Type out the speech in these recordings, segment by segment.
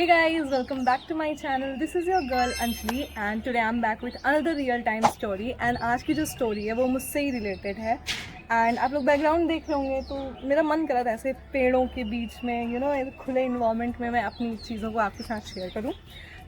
Hey guys, welcome back to my channel. This is your girl Anjali and today I'm back with another real time story and आज की जो story है वो मुझसे ही related है and आप लोग background देख रहे होंगे तो मेरा मन करा था ऐसे पेड़ों के बीच में एक खुले environment में मैं अपनी चीज़ों को आपके साथ share करूँ।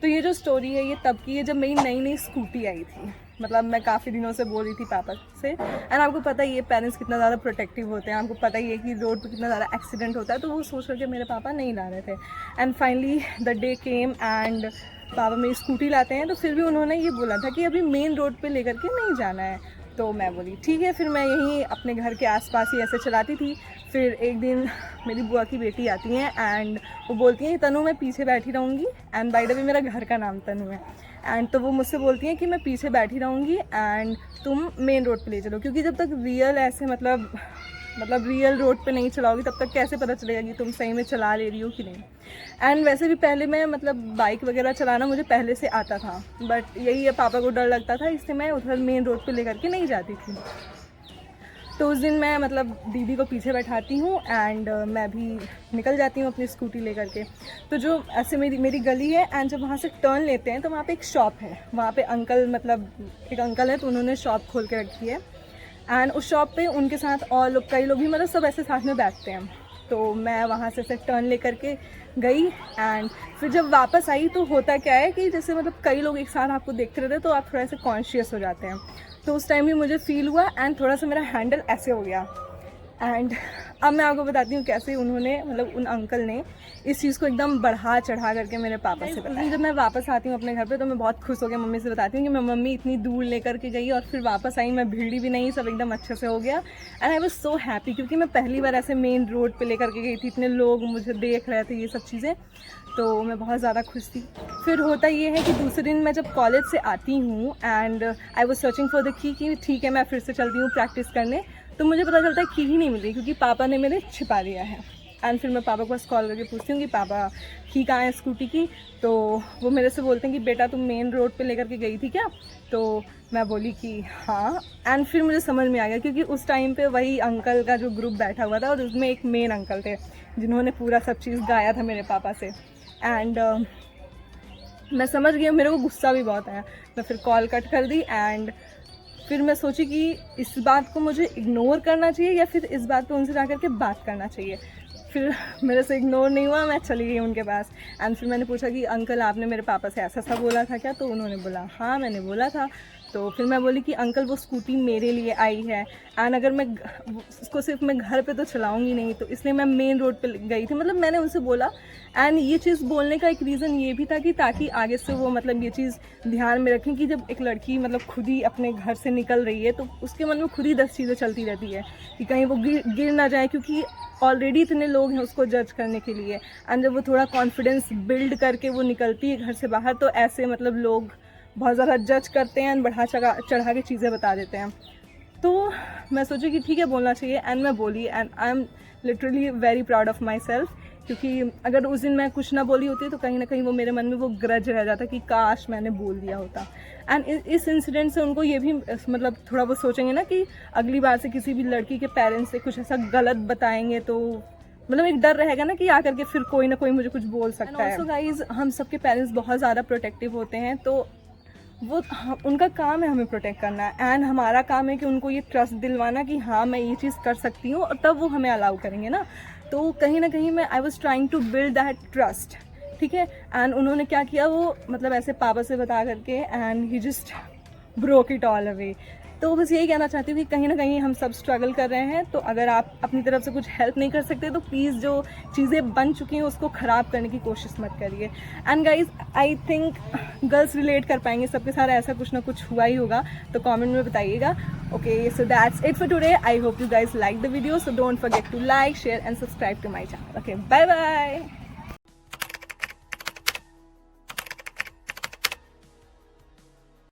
तो ये जो story है ये तब की है जब मेरी नई नई स्कूटी आई थी। मतलब मैं काफ़ी दिनों से बोल रही थी पापा से एंड आपको पता ही है पेरेंट्स कितना ज़्यादा प्रोटेक्टिव होते हैं, आपको पता ही है कि रोड पे कितना ज़्यादा एक्सीडेंट होता है, तो वो सोच करके मेरे पापा नहीं ला रहे थे। And finally the day came and पापा मेरी स्कूटी लाते हैं, तो फिर भी उन्होंने ये बोला था कि अभी मेन रोड पे लेकर के नहीं जाना है। तो मैं बोली ठीक है, फिर मैं यहीं अपने घर के आसपास ही ऐसे चलाती थी। फिर एक दिन मेरी बुआ की बेटी आती हैं एंड वो बोलती हैं तनु मैं पीछे बैठी रहूँगी, एंड बाय द वे मेरा घर का नाम तनु है। एंड तो वो मुझसे बोलती हैं कि मैं पीछे बैठी रहूँगी एंड तुम मेन रोड पे ले चलो, क्योंकि जब तक रियल ऐसे मतलब रियल रोड पे नहीं चलाओगी तब तक कैसे पता चलेगा कि तुम सही में चला ले रही हो कि नहीं। एंड वैसे भी पहले मैं बाइक वगैरह चलाना मुझे पहले से आता था, बट यही है पापा को डर लगता था, इसलिए मैं उधर मेन रोड पे लेकर के नहीं जाती थी। तो उस दिन मैं दीदी को पीछे बैठाती हूँ एंड मैं भी निकल जाती हूँ अपनी स्कूटी लेकर के। तो जो ऐसे मेरी गली है एंड जब वहाँ से टर्न लेते हैं तो वहाँ पे एक शॉप है, वहाँ पे एक अंकल है, तो उन्होंने शॉप खोल के रखी है एंड उस शॉप पे उनके साथ और लोग कई लोग भी सब ऐसे साथ में बैठते हैं। तो मैं वहाँ से टर्न लेकर के गई एंड फिर जब वापस आई तो होता क्या है कि जैसे कई लोग एक साथ आपको देखते रहते हैं तो आप थोड़ा सा कॉन्शियस हो जाते हैं। तो उस टाइम भी मुझे फील हुआ एंड थोड़ा सा मेरा हैंडल ऐसे हो गया। एंड अब मैं आपको बताती हूँ कैसे उन्होंने उन अंकल ने इस चीज़ को एकदम बढ़ा चढ़ा करके मेरे पापा से बताया। जब मैं वापस आती हूँ अपने घर पे तो मैं बहुत खुश हो गया, मम्मी से बताती हूँ कि मैं मम्मी इतनी दूर लेकर के गई और फिर वापस आई, मैं भीड़ी भी नहीं, सब एकदम अच्छे से हो गया। And I was so happy क्योंकि मैं पहली बार ऐसे मेन रोड पर लेकर के गई थी, इतने लोग मुझे देख रहे थे, ये सब चीज़ें, तो मैं बहुत ज़्यादा खुश थी। फिर होता ये है कि दूसरे दिन मैं जब कॉलेज से आती हूँ and I was searching for the key कि ठीक है मैं फिर से चलती हूँ प्रैक्टिस करने, तो मुझे पता चलता है की ही नहीं मिल रही क्योंकि पापा ने मेरे छिपा दिया है। एंड फिर मैं पापा को बस कॉल करके पूछती हूँ कि पापा की कहाँ है स्कूटी की, तो वो मेरे से बोलते हैं कि बेटा तुम मेन रोड पे लेकर के गई थी क्या? तो मैं बोली कि हाँ। एंड फिर मुझे समझ में आ गया क्योंकि उस टाइम पे वही अंकल का जो ग्रुप बैठा हुआ था और उसमें एक मेन अंकल थे जिन्होंने पूरा सब चीज़ गाया था मेरे पापा से। एंड मैं समझ गई, मेरे को गुस्सा भी बहुत आया, मैं फिर कॉल कट कर दी एंड फिर मैं सोची कि इस बात को मुझे इग्नोर करना चाहिए या फिर इस बात पे उनसे जा कर के बात करना चाहिए। फिर मेरे से इग्नोर नहीं हुआ, मैं चली गई उनके पास एंड फिर मैंने पूछा कि अंकल आपने मेरे पापा से ऐसा बोला था क्या? तो उन्होंने बोला हाँ मैंने बोला था। तो फिर मैं बोली कि अंकल वो स्कूटी मेरे लिए आई है एंड अगर मैं उसको सिर्फ मैं घर पे तो चलाऊंगी नहीं, तो इसलिए मैं मेन रोड पे गई थी। मैंने उनसे बोला एंड ये चीज़ बोलने का एक रीज़न ये भी था कि ताकि आगे से वो ये चीज़ ध्यान में रखें कि जब एक लड़की खुद ही अपने घर से निकल रही है तो उसके मन में खुद ही 10 चीज़ें चलती रहती है कि कहीं वो गिर ना जाए, क्योंकि ऑलरेडी इतने लोग हैं उसको जज करने के लिए। एंड जब वो थोड़ा कॉन्फिडेंस बिल्ड करके वो निकलती है घर से बाहर तो ऐसे लोग बहुत ज़्यादा जज करते हैं एंड बढ़ा चढ़ा के चीज़ें बता देते हैं। तो मैं सोची कि ठीक है बोलना चाहिए एंड मैं बोली and I am literally very proud of my self, क्योंकि अगर उस दिन मैं कुछ ना बोली होती तो कहीं ना कहीं वो मेरे मन में वो ग्रज रह जाता कि काश मैंने बोल दिया होता। एंड इस इंसिडेंट से उनको ये भी थोड़ा वो सोचेंगे ना कि अगली बार से किसी भी लड़की के पेरेंट्स से कुछ ऐसा गलत बताएंगे तो एक डर रहेगा ना कि आकर के फिर कोई ना कोई मुझे कुछ बोल सकता है। ऑल्सो गाइज हम सबके पेरेंट्स बहुत ज़्यादा प्रोटेक्टिव होते हैं, तो वो उनका काम है हमें प्रोटेक्ट करना एंड हमारा काम है कि उनको ये ट्रस्ट दिलवाना कि हाँ मैं ये चीज़ कर सकती हूँ, और तब वो हमें अलाउ करेंगे ना। तो कहीं ना कहीं मैं I was trying to build that trust, ठीक है। एंड उन्होंने क्या किया, वो ऐसे पापा से बता करके and he just broke it all away. तो बस यही कहना चाहती हूँ कि कहीं ना कहीं हम सब स्ट्रगल कर रहे हैं, तो अगर आप अपनी तरफ से कुछ हेल्प नहीं कर सकते तो प्लीज़ जो चीज़ें बन चुकी हैं उसको ख़राब करने की कोशिश मत करिए। And guys I think girls relate कर पाएंगे, सबके साथ ऐसा कुछ ना कुछ हुआ ही होगा, तो कमेंट में बताइएगा। Okay, so that's it for today. I hope you guys like the video, so don't forget to like, share and subscribe to my channel. Okay, bye bye.